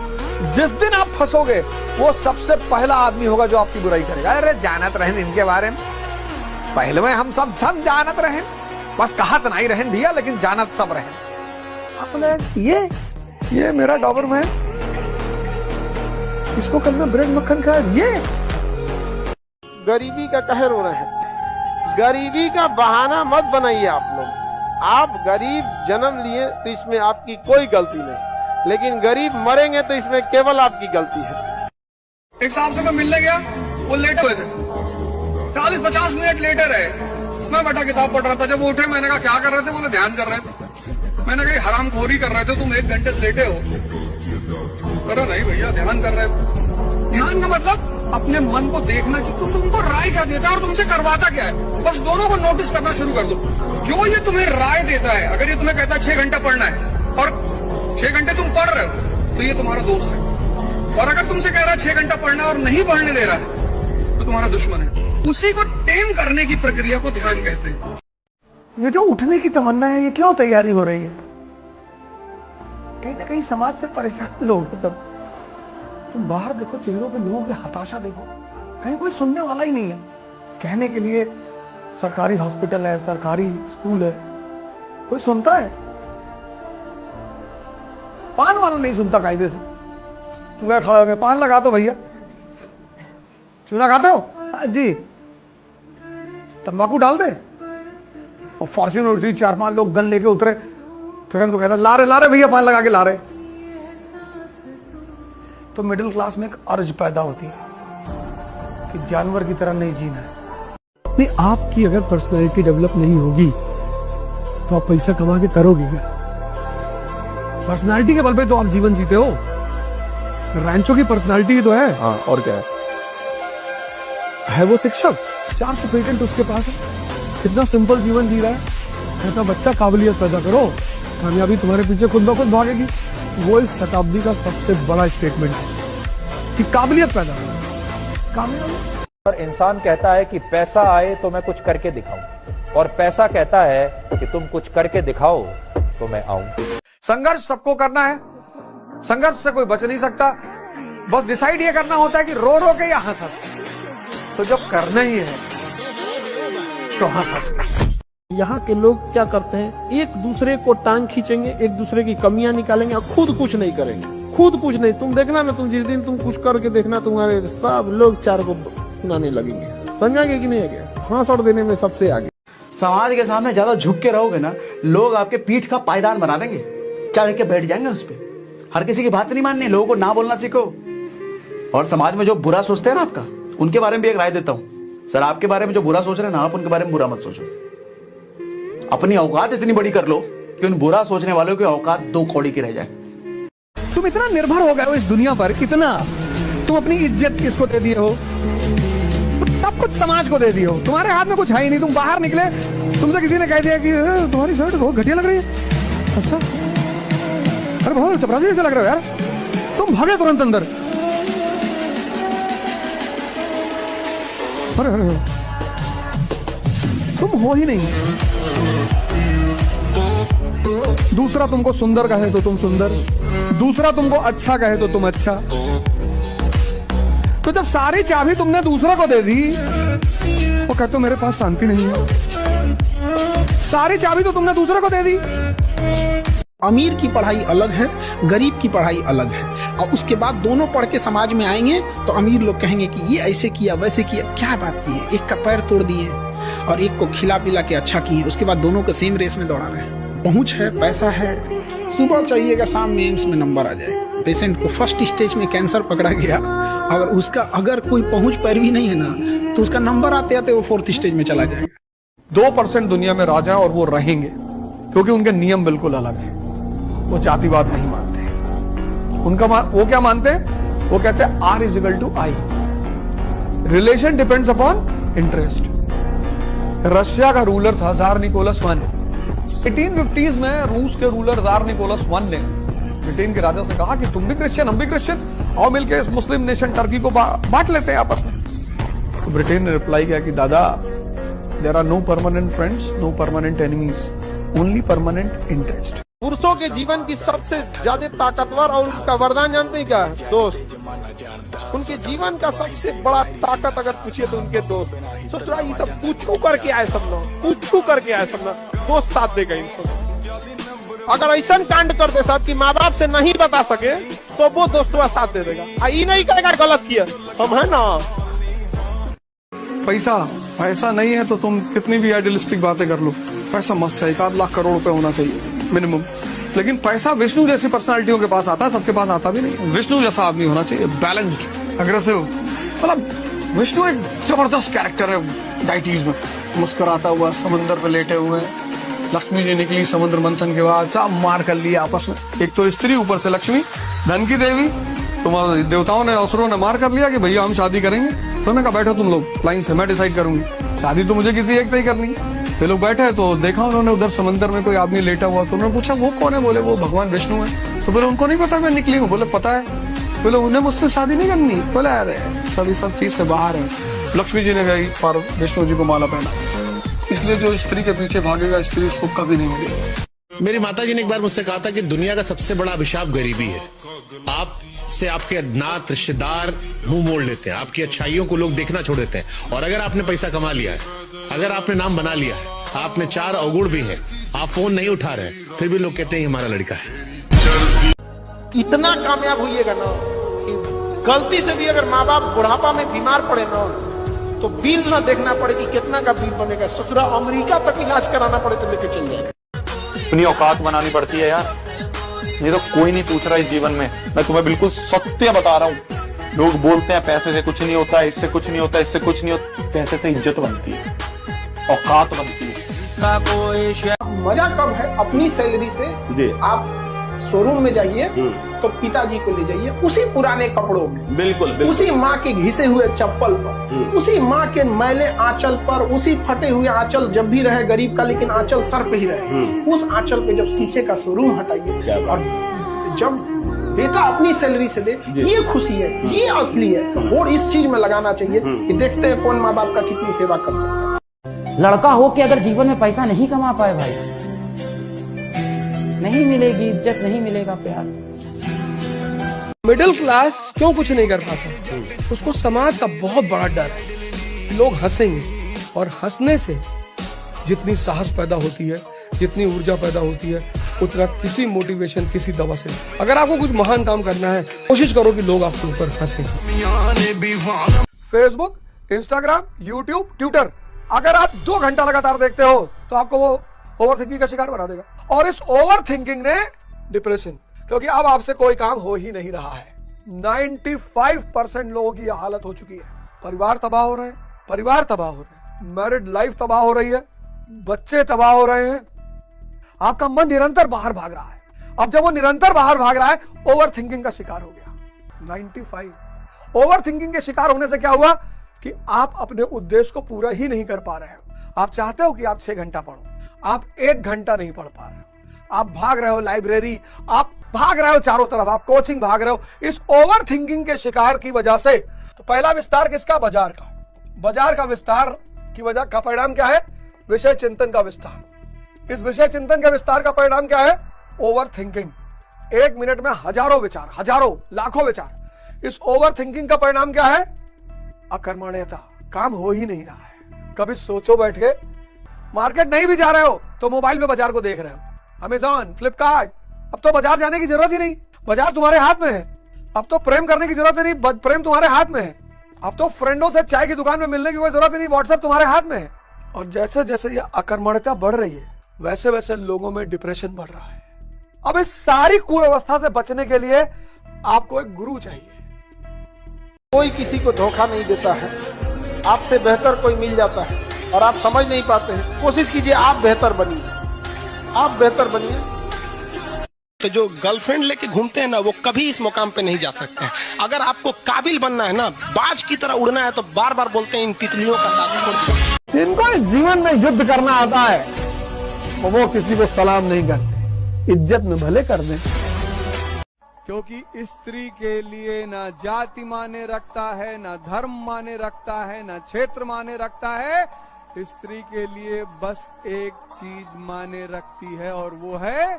जिस दिन आप फंसोगे वो सबसे पहला आदमी होगा जो आपकी बुराई करेगा। अरे जानत रहें इनके बारे में, पहले में हम सब जानत रहें, बस कहत नहीं रहें भैया, लेकिन जानत सब रहें। अपने ये मेरा डॉबरमैन, इसको कल में ब्रेड मक्खन खाया। ये गरीबी का कहर हो रहे हैं। गरीबी का बहाना मत बनाइए आप लोग। आप गरीब जन्म लिए तो इसमें आपकी कोई गलती नहीं, लेकिन गरीब मरेंगे तो इसमें केवल आपकी गलती है। एक साहब से मैं मिलने गया, वो लेटे हुए थे, 40-50 मिनट लेटे रहे। मैं बैठा किताब पढ़ रहा था। जब वो उठे मैंने कहा क्या कर रहे थे? बोले ध्यान कर रहे थे। मैंने कहा हरामखोरी कर रहे थे तुम, 1 घंटे से लेटे हो। अरे नहीं भैया ध्यान कर रहे थे। ध्यान का मतलब अपने मन को देखना कि तुमको राय क्या देता है और तुमसे करवाता क्या है। बस दोनों को नोटिस करना शुरू कर दो। जो ये तुम्हें राय देता है, अगर ये तुम्हें कहता है 6 घंटा पढ़ना है और 6 घंटे तुम पढ़ रहे हो तो ये तुम्हारा दोस्त है। और अगर तुमसे कह रहा है 6 घंटा पढ़ना और नहीं पढ़ने दे रहा है तो तुम्हारा दुश्मन है। उसी को टेम करने की प्रक्रिया को ध्यान कहते हैं। ये जो उठने की तमन्ना है, ये क्यों तैयारी हो रही है? कहीं ना कहीं समाज से परेशान लोग सब। तुम बाहर देखो, चेहरों पे लोगों की हताशा देखो, कहीं कोई सुनने वाला ही नहीं है। कहने के लिए सरकारी हॉस्पिटल है, सरकारी स्कूल है, कोई सुनता है? पान वाला नहीं सुनता कायदे से। तुम खड़ा हो गया, पान लगा दो भैया। चूना खाते हो? जी। तंबाकू डाल दे। और फॉर्च्यूनर उठी, 4-5 लोग गन लेके उतरे, तुरंत तो कहता ला रहे भैया, पान लगा के ला रहे। तो मिडिल क्लास में एक अर्ज पैदा होती है कि जानवर की तरह नहीं जीना है। नहीं, आपकी अगर पर्सनैलिटी डेवलप नहीं होगी तो आप पैसा कमा के करोगे क्या? पर्सनैलिटी के बल पे तो आप जीवन जीते हो। रैंचो की पर्सनैलिटी तो है। हाँ, और क्या है वो शिक्षक, 400 पेटेंट उसके पास है, कितना सिंपल जीवन जी रहा है। कहता बच्चा काबिलियत पैदा करो, कामयाबी तुम्हारे पीछे खुद ब खुद भागेगी। वो इस शताब्दी का सबसे बड़ा स्टेटमेंट है कि काबिलियत पैदा करो। कामयाबी। और इंसान कहता है कि पैसा आए तो मैं कुछ करके दिखाऊं, और पैसा कहता है कि तुम कुछ करके दिखाओ तो मैं आऊं। संघर्ष सबको करना है, संघर्ष से कोई बच नहीं सकता। बस डिसाइड ये करना होता है कि रो रो के या हंस हंस। तो जब करना ही है तो हंस हंस कर। यहाँ के लोग क्या करते हैं, एक दूसरे को टांग खींचेंगे, एक दूसरे की कमियां निकालेंगे और खुद कुछ नहीं करेंगे। खुद कुछ नहीं। तुम देखना ना, तुम जिस दिन तुम कुछ करके देखना, तुम्हारे सब लोग 4 को सुनाने लगेंगे। समझा कि नहीं है? फांस देने में सबसे आगे। समाज के सामने ज्यादा झुक के रहोगे ना, लोग आपके पीठ का पायदान बना देंगे, चढ़ के बैठ जाएंगे उस पर। हर किसी की बात नहीं माननी, लोगों को ना बोलना सीखो। और समाज में जो बुरा सोचते हैं ना आपका, उनके बारे में भी एक राय देता हूँ। सर, आपके बारे में जो बुरा सोच रहे हैं ना, आप उनके बारे में बुरा मत सोचो। अपनी औकात इतनी बड़ी कर लो कि उन बुरा सोचने वालों की औकात 2 कौड़ी की रह जाए। तुम इतना निर्भर हो गए हो इस दुनिया पर, इतना तुम अपनी इज्जत किसको दे दिए हो? सब कुछ समाज को दे दिए हो। तुम्हारे हाथ में कुछ है ही नहीं। तुम बाहर निकले, तुमसे किसी ने कह दिया कि तुम्हारी शर्ट बहुत घटिया लग रही है। अच्छा, अरे बहुत चपरासी जैसे लग रहे हो यार। तुम भागे तुरंत अंदर। अरे तुम हो ही नहीं। दूसरा तुमको सुंदर कहे तो तुम सुंदर, दूसरा तुमको अच्छा कहे तो तुम अच्छा। तो जब सारी चाबी तुमने दूसरा को दे दी, वो कहते मेरे पास शांति नहीं है। सारी चाबी तो तुमने दूसरे को दे दी। अमीर की पढ़ाई अलग है, गरीब की पढ़ाई अलग है। और उसके बाद दोनों पढ़ के समाज में आएंगे तो अमीर लोग कहेंगे कि ये ऐसे किया वैसे किया। क्या बात की है, एक का पैर तोड़ दिए और एक को खिला पिला के अच्छा किए। उसके बाद दोनों को सेम रेस में दौड़ा रहे हैं। पहुंच है, पैसा है, सुबह चाहिएगा, शाम में एम्स में नंबर आ जाएगा। पेशेंट को फर्स्ट स्टेज में कैंसर पकड़ा गया, अगर कोई पहुंच पैरवी नहीं है ना, तो उसका नंबर आते आते वो 4th स्टेज में चला जाएगा। 2% दुनिया में राजा और वो रहेंगे, क्योंकि उनके नियम बिल्कुल अलग है। वो जातिवाद नहीं मानते। उनका वो क्या मानते हैं? वो कहते हैं R = I, relation depends upon interest. Russia का रूलर था ज़ार निकोलस I। 1850s में रूस के रूलर ज़ार निकोलस I ने ब्रिटेन के राजा से कहा कि तुम भी क्रिश्चियन, हम भी क्रिश्चियन, और मिलकर इस मुस्लिम नेशन टर्की को बांट लेते हैं आपस में। तो ब्रिटेन ने रिप्लाई किया कि दादा, there are no permanent friends, no permanent enemies, only permanent interest. पुरुषों के जीवन की सबसे ज्यादा ताकतवर और उनका वरदान जानते हैं क्या है? दोस्त। उनके जीवन का सबसे बड़ा ताकत अगर पूछिए तो उनके दोस्त। सोच रहा ये सब पूछू करके आए सब लोग, पूछू करके आए सब लोग, दोस्त साथ देगा इन सब। अगर ऐसा कांड कर दे साहब कि माँ बाप से नहीं बता सके तो वो दोस्तों साथ दे देगा। ये नहीं कहेगा गलत किया, हम है ना। पैसा नहीं है तो तुम कितनी भी आइडियलिस्टिक बातें कर लो, पैसा मस्त है, 1 लाख करोड़ रुपए होना चाहिए मिनिमम। लेकिन पैसा विष्णु जैसी पर्सनालिटियों के पास आता है, सबके पास आता भी नहीं। विष्णु जैसा आदमी होना चाहिए, बैलेंस्ड, अग्रेसिव। मतलब विष्णु एक जबरदस्त कैरेक्टर है डाइटीज में, मुस्कुराता हुआ समुद्र पे लेटे हुए। लक्ष्मी जी निकली समुद्र मंथन के बाद, सब मार कर लिया आपस में। एक तो स्त्री, ऊपर से लक्ष्मी, धन की देवी। तुम्हारे देवताओं ने, असुरों ने मार कर लिया कि भैया हम शादी करेंगे। तो उन्होंने कहा बैठो तुम लोग लाइन से, मैं डिसाइड करूंगी, शादी तो मुझे किसी एक से ही करनी है। वे लोग बैठे तो देखा उन्होंने उधर समंदर में कोई आदमी लेटा हुआ। तो उन्होंने पूछा वो कौन है? बोले वो भगवान विष्णु है। तो बोले उनको नहीं पता मैं निकली हूँ? बोले पता है। बोले उन्हें मुझसे शादी नहीं करनी? बोले अरे सभी सब चीज से बाहर है। लक्ष्मी जी ने गई पर विष्णु जी को माला पहना, इसलिए जो स्त्री के पीछे भागेगा स्त्री उसको कभी नहीं मिलेगी। मेरी माताजी ने एक बार मुझसे कहा था कि दुनिया का सबसे बड़ा अभिशाप गरीबी है। आप से आपके नात रिश्तेदार मुंह मोड़ लेते हैं, आपकी अच्छाइयों को लोग देखना छोड़ देते हैं। और अगर आपने पैसा कमा लिया है, अगर आपने नाम बना लिया है, आपने 4 अवगुण भी हैं, आप फोन नहीं उठा रहे, फिर भी लोग कहते हैं हमारा लड़का है। इतना कामयाब होइएगा ना कि गलती से भी अगर माँ बाप बुढ़ापा में बीमार पड़े ना तो बिल ना देखना पड़े कि कितना का बिल बनेगा। ससुरा अमेरिका तक इलाज कराना पड़े तो लेके चल जाएगा। अपनी औकात बनानी पड़ती है यार, ये तो कोई नहीं पूछ रहा इस जीवन में। मैं तुम्हें बिल्कुल सत्य बता रहा हूँ। लोग बोलते हैं पैसे से कुछ नहीं होता, इससे कुछ नहीं होता, इससे कुछ नहीं होता। पैसे से इज्जत बनती है, औकात बनती है। मजा कब है? अपनी सैलरी से जी आप शोरूम में जाइए तो पिताजी को ले जाइए उसी पुराने कपड़ों में, बिल्कुल उसी माँ के घिसे हुए चप्पल पर, उसी माँ के मैले आंचल पर, उसी फटे हुए आंचल जब भी रहे गरीब का, लेकिन आंचल सर पे ही रहे, उस आंचल पे जब शीशे का शोरूम हटाइए और जब बेटा अपनी सैलरी से दे, ये खुशी है, ये असली है। तो और इस चीज में लगाना चाहिए कि देखते हैं कौन माँ बाप का कितनी सेवा कर सकता है। लड़का हो के अगर जीवन में पैसा नहीं कमा पाए भाई, नहीं मिलेगी इज्जत, नहीं मिलेगा प्यार। मिडिल क्लास क्यों कुछ नहीं कर पाता? उसको समाज का बहुत बड़ा डर है, लोग हंसेंगे। और हंसने से जितनी साहस पैदा होती है, जितनी ऊर्जा पैदा होती है, उतना किसी मोटिवेशन, किसी दवा से। अगर आपको कुछ महान काम करना है, कोशिश करो कि लोग आपके ऊपर हंसें। फेसबुक, इंस्टाग्राम, यूट्यूब, ट्विटर, अगर आप 2 घंटा लगातार देखते हो तो आपको वो ओवर थिंकिंग का शिकार बना देगा। और इस ओवर थिंकिंग ने डिप्रेशन, क्योंकि अब आपसे कोई काम हो ही नहीं रहा है। 95% लोगों की यह हालत हो चुकी है। परिवार तबाह हो रहे हैं, परिवार तबाह हो रहे हैं, मैरिड लाइफ तबाह हो रही है, बच्चे तबाह हो रहे हैं। आपका मन निरंतर बाहर भाग रहा है। अब जब वो निरंतर बाहर भाग रहा है, ओवर थिंकिंग का शिकार हो गया। 95 ओवर थिंकिंग के शिकार होने से क्या हुआ कि आप अपने उद्देश्य को पूरा ही नहीं कर पा रहे हो। आप चाहते हो कि आप 6 घंटा पढ़ो, आप 1 घंटा नहीं पढ़ पा रहे हो। आप भाग रहे हो लाइब्रेरी, आप भाग रहे हो चारों तरफ, आप कोचिंग भाग रहे हो। इस ओवर थिंकिंग के शिकार की वजह से तो पहला विस्तार किसका? बाजार का। बाजार का विस्तार की वजह का परिणाम क्या है? विषय चिंतन का विस्तार। इस विषय चिंतन के विस्तार का परिणाम क्या है? Over thinking. 1 मिनट में हजारों विचार, हजारों लाखों विचार। इस ओवर थिंकिंग का परिणाम क्या है? अकर्मण्यता। काम हो ही नहीं रहा है। कभी सोचो बैठ के, मार्केट नहीं भी जा रहे हो तो मोबाइल में बाजार को देख रहे हो, अमेज़न, फ्लिपकार्ट। अब तो बाजार जाने की जरूरत ही नहीं, बाजार तुम्हारे हाथ में है। अब तो प्रेम करने की जरूरत ही नहीं, प्रेम तुम्हारे हाथ में है। अब तो फ्रेंडों से चाय की दुकान में मिलने की कोई जरूरत ही नहीं, व्हाट्सएप तुम्हारे हाथ में है। और जैसे जैसे ये अकर्मण्यता बढ़ रही है, वैसे वैसे लोगों में डिप्रेशन बढ़ रहा है। अब इस सारी कुअवस्था से बचने के लिए आपको एक गुरु चाहिए। कोई किसी को धोखा नहीं देता है, आपसे बेहतर कोई मिल जाता है और आप समझ नहीं पाते हैं। कोशिश कीजिए आप बेहतर बनिए, आप बेहतर बनिए। तो जो गर्लफ्रेंड लेके घूमते हैं ना, वो कभी इस मुकाम पे नहीं जा सकते हैं। अगर आपको काबिल बनना है ना, बाज की तरह उड़ना है, तो बार बार बोलते हैं इन तितलियों का साथ छोड़। जिनको जीवन में युद्ध करना आता है वो किसी को सलाम नहीं करते, इज्जत में भले कर दें। क्योंकि स्त्री के लिए ना जाति माने रखता है, ना धर्म माने रखता है, ना क्षेत्र माने रखता है। स्त्री के लिए बस एक चीज माने रखती है और वो है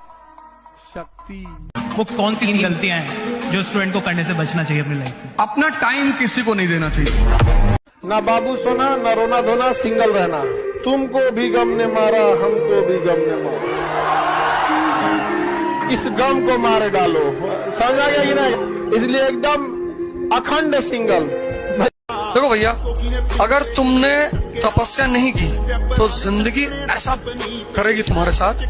शक्ति। वो कौन सी गलतियां हैं जो स्टूडेंट को करने से बचना चाहिए अपनी लाइफ में? अपना टाइम किसी को नहीं देना चाहिए। ना बाबू सोना, ना रोना धोना, सिंगल रहना। तुमको भी गम ने मारा, हमको भी गम ने मारा, इस गम को मार डालो। समझ आ गया कि नहीं? इसलिए एकदम अखंड सिंगल। देखो भैया, अगर तुमने तपस्या नहीं की तो जिंदगी ऐसा करेगी तुम्हारे साथ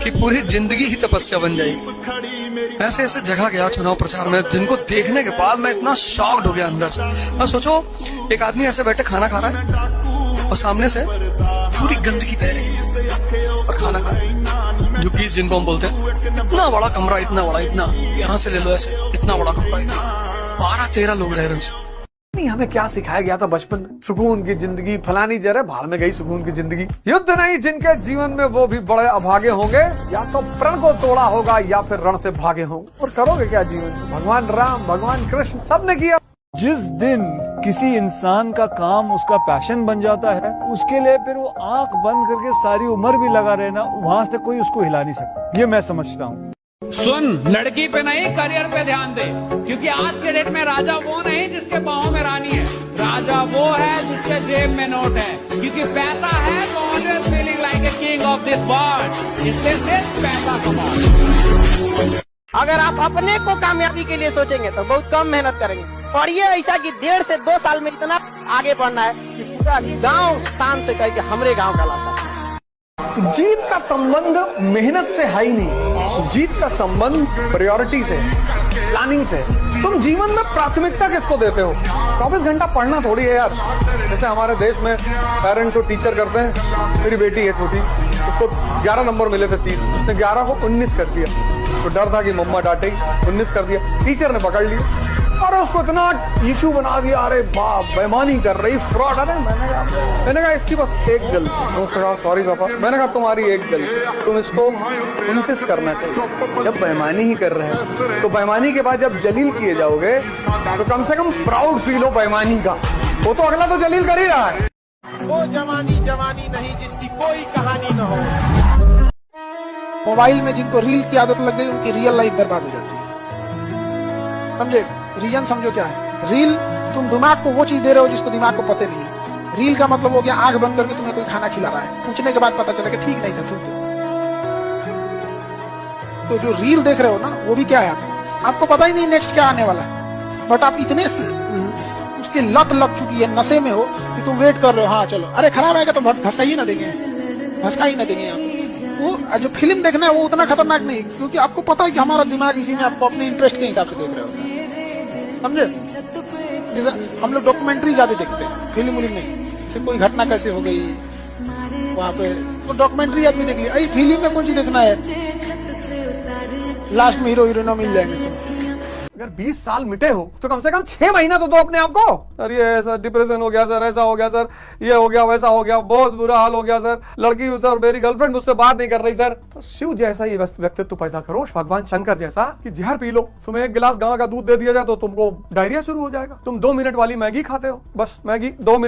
कि पूरी जिंदगी ही तपस्या बन जाएगी। ऐसे ऐसे जगह गया चुनाव प्रचार में, जिनको देखने के बाद मैं इतना शॉक्ड हो गया अंदर से। मैं सोचो, एक आदमी ऐसे बैठे खाना खा रहा है और सामने से पूरी गंदगी बह रही है और खाना खा रहा है। जो गीज जिनको हम बोलते हैं, इतना बड़ा कमरा, इतना बड़ा, इतना यहाँ से ले लो ऐसे, इतना बड़ा कमरा, 12-13 लोग रह रहे हैं। नहीं, हमें क्या सिखाया गया था बचपन में? सुकून की जिंदगी, फलानी जगह भाड़ में गई सुकून की जिंदगी। युद्ध नहीं, जिनके जीवन में वो भी बड़े अभागे होंगे, या तो प्रण को तोड़ा होगा या फिर रण से भागे होंगे। और करोगे क्या जीवन में? भगवान राम, भगवान कृष्ण, सबने किया। जिस दिन किसी इंसान का काम उसका पैशन बन जाता है, उसके लिए फिर वो आंख बंद करके सारी उम्र भी लगा रहना, वहां से कोई उसको हिला नहीं सकता। ये मैं समझता हूँ। सुन, लड़की पे नहीं करियर पे ध्यान दे, क्योंकि आज के डेट में राजा वो नहीं जिसके पाँव में रानी है, राजा वो है जिसके जेब में नोट है। क्योंकि पैसा है तो always feeling like a king of this world. इसलिए सिर्फ पैसा कमाओ। अगर आप अपने को कामयाबी के लिए सोचेंगे तो बहुत कम मेहनत करेंगे, और ये ऐसा कि 1.5 से 2 साल में इतना आगे बढ़ना है कि पूरा गांव शान से कहे कि हमरे गांव का लाता है। जीत का संबंध मेहनत से है ही नहीं, जीत का संबंध प्रायोरिटी से, प्लानिंग से। तुम जीवन में प्राथमिकता किसको देते हो? 24 घंटा पढ़ना थोड़ी है यार। जैसे हमारे देश में पेरेंट्स को टीचर करते हैं, मेरी बेटी है छोटी, उसको 11 नंबर मिले थे 30, उसने 11 को 19 कर दिया। तो डर था कि मम्मा डांटेगी, 19 कर दिया, टीचर ने पकड़ लिया और उसको इतना इशू बना दिया, अरे बाप बेईमानी कर रही, फ्रॉड। अरे मैंने कहा इसकी बस एक गलती, सॉरी पापा, मैंने कहा तुम्हारी एक गलती, तुम इसको 29 करना चाहिए। जब बेईमानी ही कर रहे हैं तो बेईमानी के बाद जब जलील किए जाओगे तो कम से कम प्राउड फील हो बेईमानी का। वो तो अगला तो जलील कर ही रहा है। वो जवानी जवानी नहीं जिसकी कोई कहानी न हो। मोबाइल में जिनको रील की आदत लग गई, उनकी रियल लाइफ बर्बाद हो जाती है। समझे? रीजन समझो क्या है? रील, तुम दिमाग को वो चीज दे रहे हो जिसको दिमाग को पता नहीं है। रील का मतलब हो गया आंख बंद करके तुम्हें कोई खाना खिला रहा है, पूछने के बाद पता चला कि ठीक नहीं था, थूक दो। तो जो रील देख रहे हो ना, वो भी क्या है? आपको पता ही नहीं नेक्स्ट क्या आने वाला है, बट आप इतने उसकी लत लग चुकी है, नशे में हो कि तुम वेट कर रहे हो। हाँ चलो, अरे खराब आएगा तो धसका ही ना देंगे, धसका ही ना देंगे। वो जो फिल्म देखना है वो उतना खतरनाक नहीं, क्योंकि आपको पता है कि हमारा दिमाग इसी में आपको अपने इंटरेस्ट के हिसाब से देख रहे होते हैं। समझे? जैसे हम लोग डॉक्यूमेंट्री ज्यादा देखते हैं, फिल्म नहीं। जैसे कोई घटना कैसे हो गई वहां पे, तो डॉक्यूमेंट्री आदमी देख लिया। फिल्म में कौन सी देखना है? लास्ट में हीरो हीरोइनों मिल जाएंगे। अगर 20 साल मिटे हो तो कम से कम 6 महीना तो दो अपने आप को। अरे ऐसा डिप्रेशन हो गया सर, ऐसा हो गया सर, ये हो गया, वैसा हो गया, बहुत बुरा हाल हो गया सर, लड़की सर, मेरी गर्लफ्रेंड मुझसे बात नहीं कर रही सर। तो शिव जैसा ये व्यक्तित्व पैदा करो, भगवान शंकर जैसा, कि जहर पी लो। तुम्हें 1 गिलास गांव का दूध दे दिया जाए तो तुमको डायरिया शुरू हो जाएगा। तुम 2 मिनट वाली मैगी खाते हो, बस मैगी 2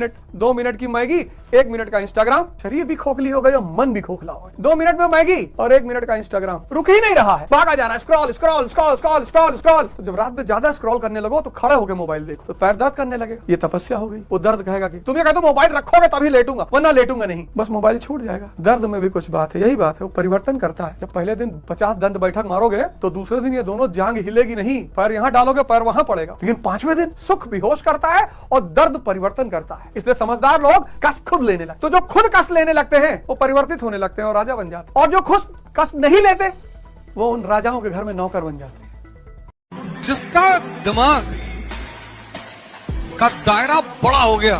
मिनट की मैगी, 1 मिनट का इंस्टाग्राम। शरीर भी खोखली हो गई और मन भी खोखला हो गया। 2 मिनट में मैगी और 1 मिनट का इंस्टाग्राम, रुक ही नहीं रहा है, भागा जा रहा है, scroll scroll scroll scroll scroll scroll. तो जब रात में ज्यादा स्क्रॉल करने लगो तो खड़े होकर मोबाइल देखो तो पैर दर्द करने लगे, ये तपस्या हो गई। वो दर्द कहेगा कि तुम ये कहते हो मोबाइल रखोगे तभी लेटूंगा, वरना लेटूंगा नहीं, बस मोबाइल छूट जाएगा। दर्द में भी कुछ बात है, यही बात है, वो परिवर्तन करता है। जब पहले दिन 50 दंड बैठक मारोगे तो दूसरे दिन ये दोनों जांग हिलेगी नहीं, पैर यहाँ डालोगे पैर वहां पड़ेगा। लेकिन 5वें दिन सुख बेहोश करता है और दर्द परिवर्तन करता है। इसलिए समझदार लोग कष्ट खुद लेने लगते, तो जो खुद कष्ट लेने लगते हैं वो परिवर्तित होने लगते हैं और राजा बन जाते हैं, और जो खुद कष्ट नहीं लेते वो उन राजाओं के घर में नौकर बन जाते हैं। जिसका दिमाग का दायरा बड़ा हो गया,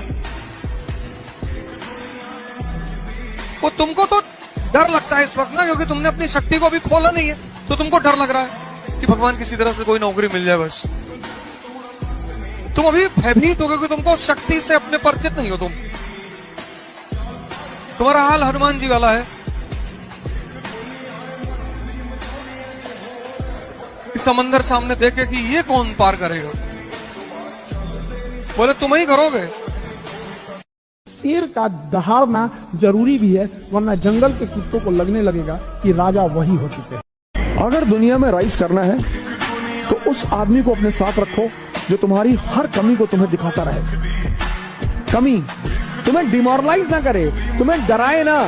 वो तुमको तो डर लगता है इस वक्त ना, क्योंकि तुमने अपनी शक्ति को अभी खोला नहीं है, तो तुमको डर लग रहा है कि भगवान किसी तरह से कोई नौकरी मिल जाए। बस तुम अभी भयभीत हो, क्योंकि तुमको शक्ति से अपने परिचित नहीं हो। तुम्हारा हाल हनुमान जी वाला है। समंदर सामने देखे कि ये कौन पार करेगा, बोले तुम ही करोगे। शेर का दहाड़ना जरूरी भी है, वरना जंगल के कुत्तों को लगने लगेगा कि राजा वही हो चुके हैं। अगर दुनिया में राइज करना है तो उस आदमी को अपने साथ रखो जो तुम्हारी हर कमी को तुम्हें दिखाता रहे। कमी तुम्हें डिमोरलाइज ना करे, तुम्हें डराए ना,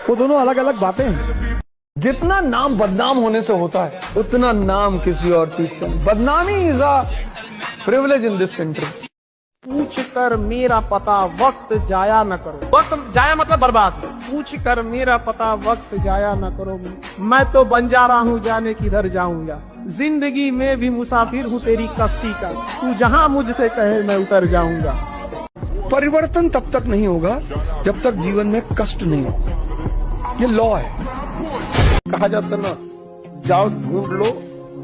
वो दोनों अलग अलग बातें हैं। जितना नाम बदनाम होने से होता है उतना नाम किसी और चीज से। बदनामी is a privilege in this country. पूछ कर मेरा पता वक्त जाया न करो। वक्त जाया मतलब बर्बाद। पूछ कर मेरा पता वक्त जाया न करो, मैं तो बन जा रहा हूँ जाने किधर जाऊंगा। जिंदगी में भी मुसाफिर हूँ तेरी कश्ती का, तू जहाँ मुझसे कहे मैं उतर जाऊंगा। परिवर्तन तब तक नहीं होगा जब तक जीवन में कष्ट नहीं होगा, ये लॉ है। कहा जाता ना, जाओ ढूंढ लो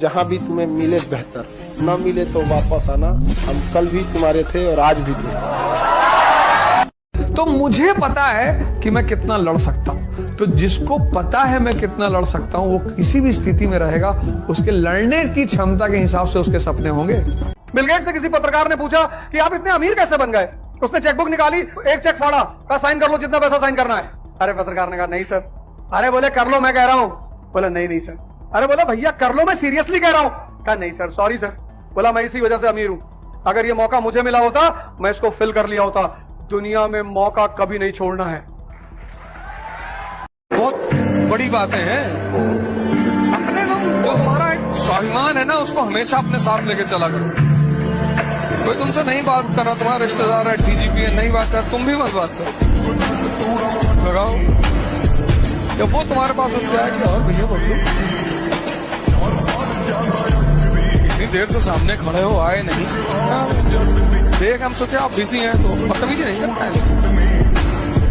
जहाँ भी तुम्हें मिले बेहतर, न मिले तो वापस आना। हम कल भी तुम्हारे थे और आज भी थे। तो मुझे पता है कि मैं कितना लड़ सकता हूँ, तो जिसको पता है मैं कितना लड़ सकता हूँ वो किसी भी स्थिति में रहेगा, उसके लड़ने की क्षमता के हिसाब से उसके सपने होंगे। बिल गेट्स से किसी पत्रकार ने पूछा कि आप इतने अमीर कैसे बन गए? उसने चेकबुक निकाली, एक चेक फाड़ा, कहा साइन कर लो जितना पैसा साइन करना है। अरे पत्रकार ने कहा नहीं सर। अरे बोले कर लो मैं कह रहा हूँ। बोला नहीं सर। अरे बोला भैया कर लो मैं सीरियसली कह रहा हूँ। कहा नहीं सर, सॉरी सर। बोला मैं इसी वजह से अमीर हूँ, अगर ये मौका मुझे मिला होता मैं इसको फिल कर लिया होता। दुनिया में मौका कभी नहीं छोड़ना है। बहुत बड़ी बातें हैं। अपने जो हमारा एक स्वाभिमान है ना, उसको हमेशा अपने साथ लेके चला करो। कोई तुमसे नहीं बात कर रहा, तुम्हारा रिश्तेदार है, डीजीपी है, नहीं बात कर, तुम भी मत बात करो। लगाओ जब वो तुम्हारे पास उठ जाएगी और भैया बोलो इतनी देर से सामने खड़े हो, आए नहीं, देख हम सोचे आप बिजी हैं तो बदतमीजी नहीं करना है,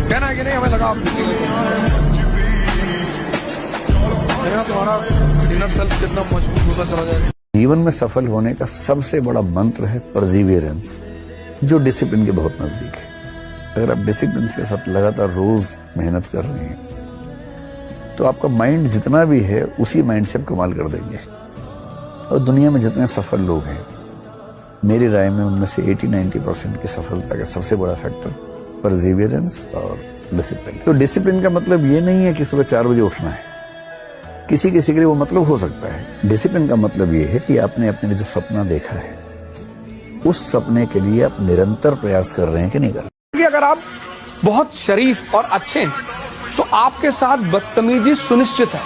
कहना है कि नहीं हमें लगा आप बिजी हैं, तुम्हारा इनर सेल्फ कितना मजबूत होता चला जाएगा। जीवन में सफल होने का सबसे बड़ा मंत्र है परसिवियरेंस, जो डिसिप्लिन के बहुत नजदीक है। अगर आप डिसिप्लिन के साथ लगातार रोज मेहनत कर रहे हैं तो आपका माइंड जितना भी है उसी माइंड से आप कमाल कर देंगे। और दुनिया में जितने सफल लोग हैं, मेरी राय में उनमें से 80-90% की सफलता का सबसे बड़ा फैक्टर परसिवियरेंस और डिसिप्लिन। तो डिसिप्लिन का मतलब ये नहीं है कि सुबह 4 बजे उठना है, किसी किसी के लिए वो मतलब हो सकता है। डिसिप्लिन का मतलब ये है कि आपने अपने जो सपना देखा है उस सपने के लिए आप निरंतर प्रयास कर रहे हैं कि नहीं कर रहे। अगर आप बहुत शरीफ और अच्छे हैं तो आपके साथ बदतमीजी सुनिश्चित है।